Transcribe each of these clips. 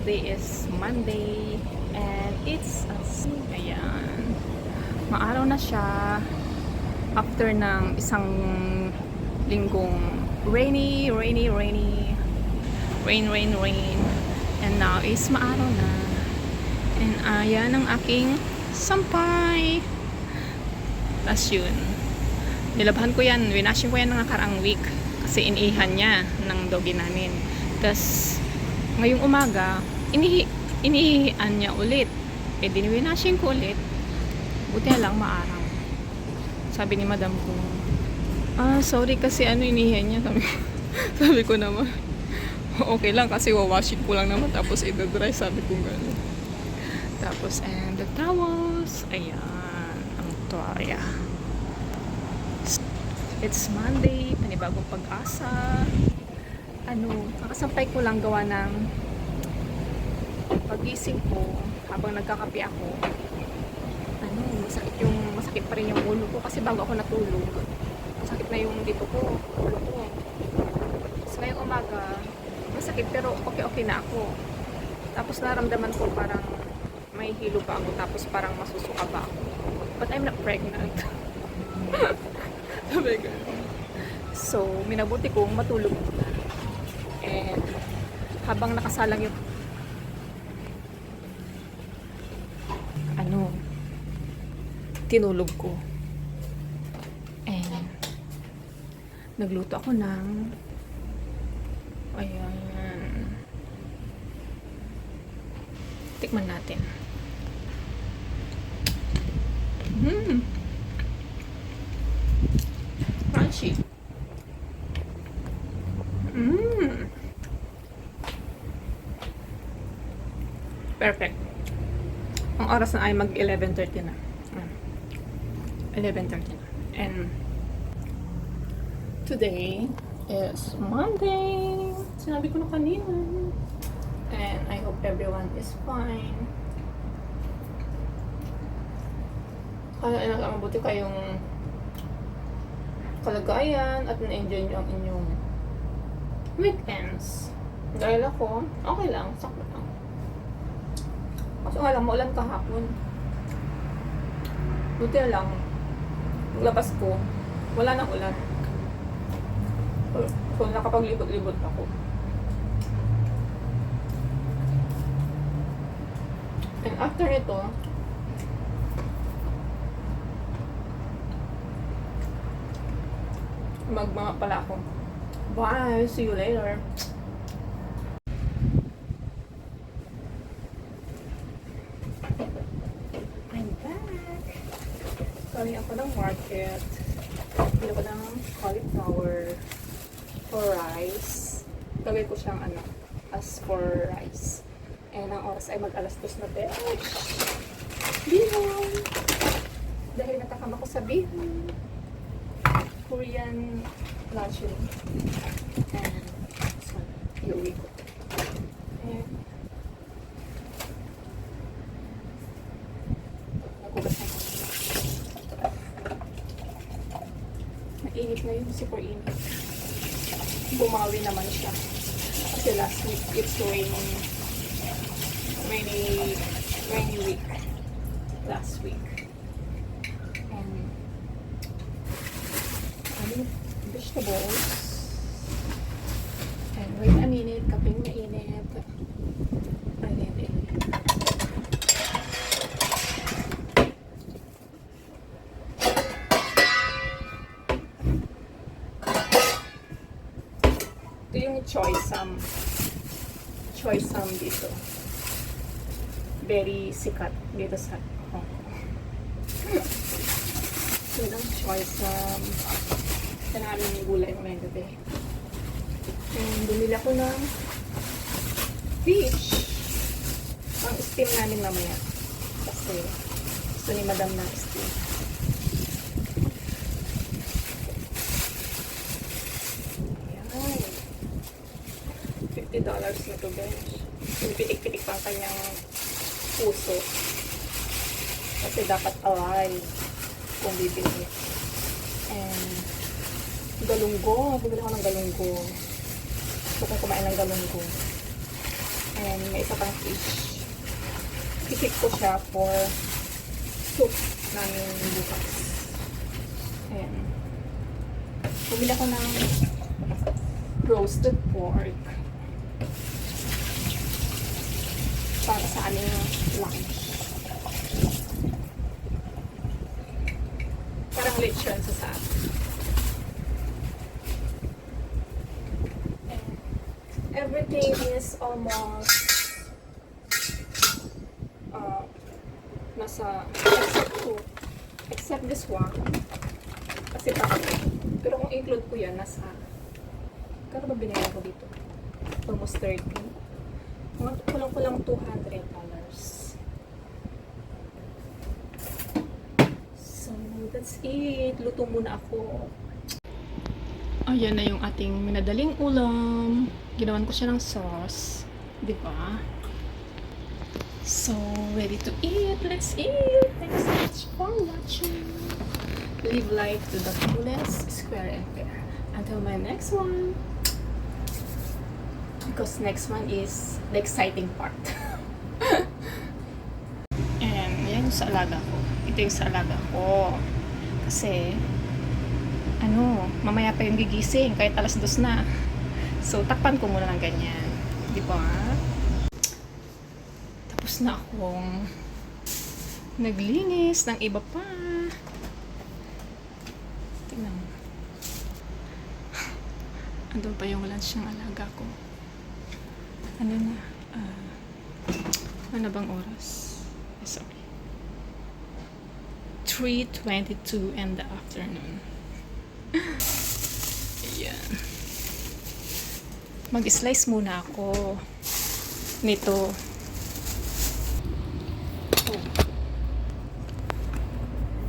Today is Monday and it's ayan. Maaraw na siya after ng isang linggong rain. And now is maaraw na. And ayan ang aking sampay. Tas yun. Nilabhan ko yan. Winashing ko yan ng nakaraang week. Kasi iniihan niya ng doggy namin. Tas ngayong umaga, inihian niya ulit. Eh, winashing ko ulit. Buti na lang maaraw. Sabi ni madam ko, sorry kasi inihian niya. Sabi ko naman, okay lang kasi wawashing ko lang naman tapos i-dry. Sabi ko gano'n. Tapos, and the towels. Ayan. Ang toya. It's Monday. Panibagong pag-asa. Nakasampay ko lang gawa ng pagising ko habang nagkakape ako. Masakit pa rin yung ulo ko kasi bago ako natulog. Masakit na yung dito ko, ulo ko. Tapos ngayong umaga, masakit pero okay na ako. Tapos naramdaman ko parang may hilo pa ako tapos parang masusuka pa ako. But I'm not pregnant. Sabi ko. So, minabuti kong matulog muna. And habang nakasalang yung tinulog ko. And nagluto ako ng ayan. Tikman natin. Crunchy. Perfect. Ang oras na ay mag 11:30 na. 11:30 na. And today is Monday. Sinabi ko na kanina. And I hope everyone is fine. Kaya mabuti kayong kalagayan at na-enjoy nyo ang inyong weekends. Dahil ako, okay lang, sakto lang. Kaso nga lang, maulan kahapon. Buti na lang, paglabas ko, wala nang ulan. So, nakapaglibot-libot ako. And after ito, magmama pala ako. Bye! See you later! I'm back! Galing ako ng market. Bili ko ng cauliflower for rice. Gawin ko siyang as for rice. And ang oras ay mag-alas-2 na besh. Bihon! Dahil natakam ako sa bihon. Korean luncheon. And so, iuwi ko. And nagugas na ko. Mainit na yun, super init. Bumawi naman siya. Kasi last week, it's rainy week. Last week. And vegetables. And wait a minute, kaping mainit. Init. Ito yung choy sam dito. Very sikat dito sa Hong Kong. Ito yung choy sam. Ito na namin yung gulay ng gabi. And bumili ako ng fish. Ang steam namin mamaya. Kasi gusto ni madam na steam. $50 na to, guys. Pitik-pitik pa ang kanyang puso. Kasi dapat alive kung bibili. And galunggo. Bibili ako ng galunggo. Gusto kong kumain ng galunggo. And may isa pang fish. Kikip ko siya for soup namin bukas. Ayan. Bumili ako ng roasted pork para sa aming lunch. Parang lechon sa atin. Everything is almost nasa except this one kasi takot. Pero kung include ko yan, nasa kano ba binayad ko dito? Almost 30. Kulang-kulang $200. So, that's it. Luto muna ako. Ayan na yung ating minadaling ulam. Ginawan ko siya ng sauce. Diba? So, ready to eat. Let's eat. Thanks so much for watching. Live life to the fullest, square and fair. Until my next one. Because next one is the exciting part. And yan yung sa alaga ko. Ito yung sa alaga ko. Kasi, mamaya pa yung gigising kahit alas 2 na. So, takpan ko muna ng ganyan. Di ba? Tapos na akong naglinis ng iba pa. Tingnan mo. Andun pa yung lunch ng alaga ko. Ano na? Ano bang oras? Sorry. 3:22 in the afternoon. Ayan. Mag-slice muna ako nito.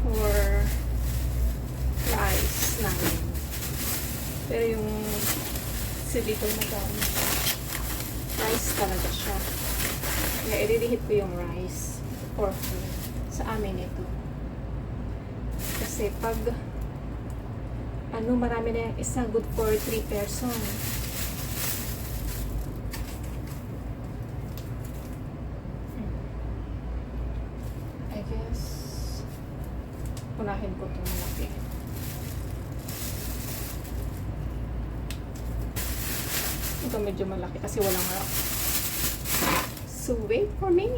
For rice namin. Pero yung silito na gamit, rice talaga siya. Kaya i-reheat ko yung rice or food sa amin ito. Kasi pag marami na yung isang good for 3 person. I guess unahin ko itong malaki. Ito medyo malaki kasi walang wrap. So wait for me.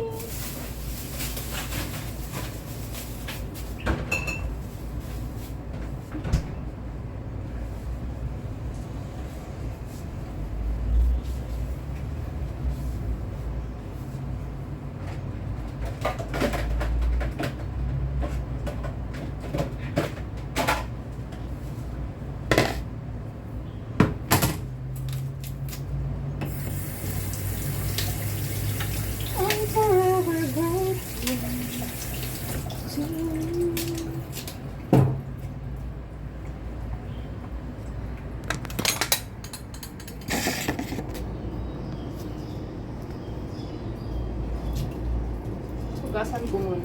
Hugasan ko muna.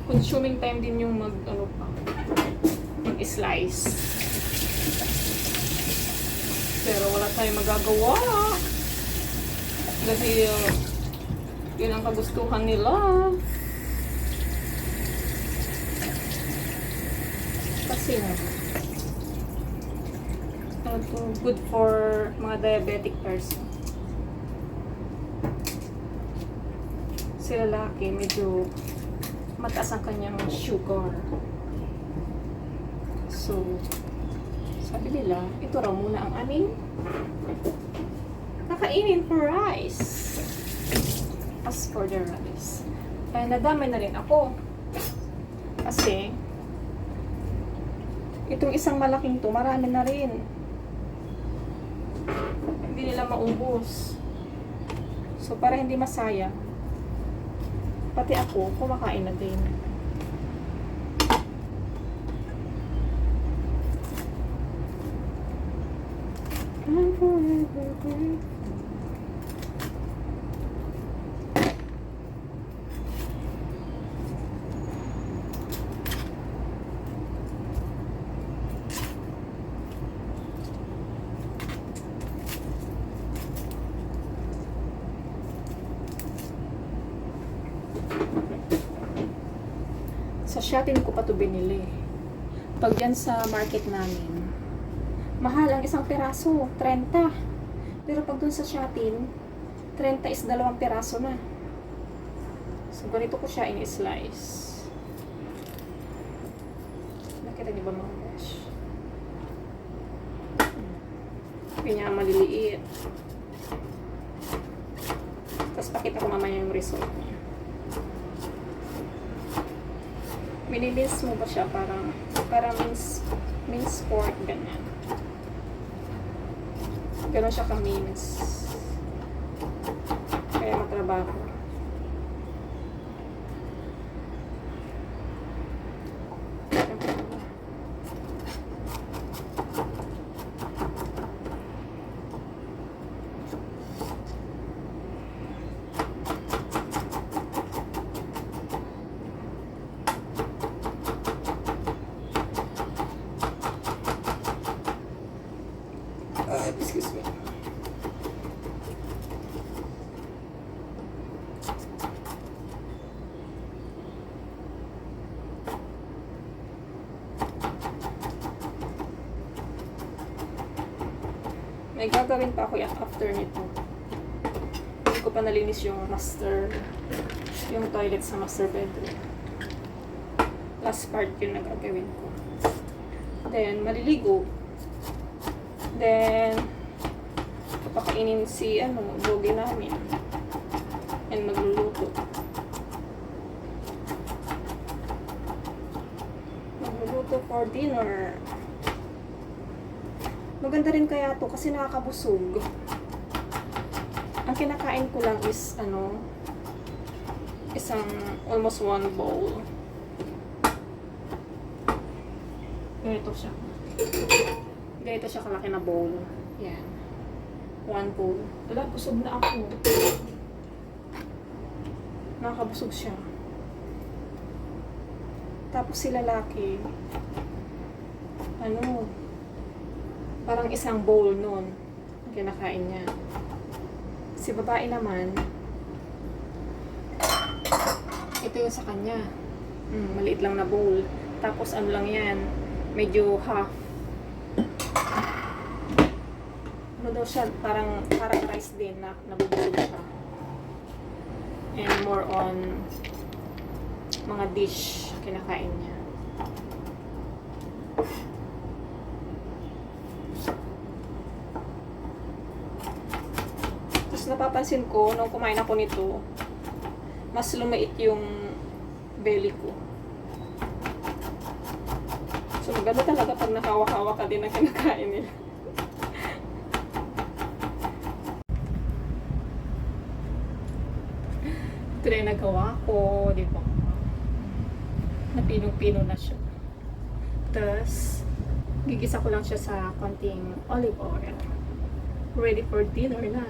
Consuming time din yung mag-slice. Pero wala tayong magagawa. Kasi yun ang kagustuhan nila. Kasi good for mga diabetic person. Si lalaki medyo mataas ang kanyang sugar. So, sabi nila, ito raw muna ang aming kakainin for rice. As for the rice. Kaya nadamay na rin ako. Kasi, itong isang malaking to, marami na rin. Hindi nila maubos. So, para hindi masayang, pati ako, kumakain na din. I'm forever grateful. Sa Shatin ko pa to binili. Pag yan sa market namin, mahal ang isang piraso, 30. Pero pag dun sa Shatin, 30 is 2 piraso na. So, ganito ko siya in-slice. Nakita niyo ba mga gosh? Ganyan maliliit. Tapos pakita ko mamaya yung result niya. Minilins mo ba siya para mince pork, ganyan. Ganon siya ka-mince. Kaya matrabaho. Excuse me. May gagawin pa ako after nito. Hindi ko pa nalinis yung toilet sa master bedroom. Last part yun na gagawin ko. Then, maliligo. Then, papakainin si Bogi namin. And magluluto. Magluluto for dinner. Maganda rin kaya to kasi nakakabusog. Ang kinakain ko lang is isang almost 1 bowl. Ganito siya. Ganito siya kalaki na bowl. Yan. 1 bowl. Wala, busog na ako. Nakakabusog siya. Tapos si lalaki, parang isang bowl nun ang kinakain niya. Si babae naman, ito yung sa kanya. Maliit lang na bowl. Tapos lang yan, medyo half. Daw siya, parang rice din na nabubulog siya. And more on mga dish kinakain niya. Tapos napapansin ko, nung kumain ako nito, mas lumait yung belly ko. So maganda talaga pag nakawa-hawa ka din ang kinakain nila. Ito na yung nagawa ko, di ba? Napinong-pino na siya. Tapos, gigisa ko lang siya sa konting olive oil. Ready for dinner na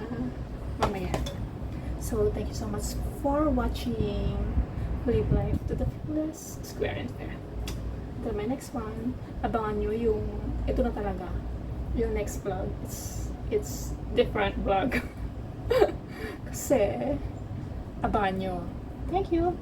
mamaya. So, thank you so much for watching. Live life to the fullest, square and fair. Until my next one, abangan nyo yung, ito na talaga, yung next vlog. It's different vlog. Kasi, abangan nyo. Thank you!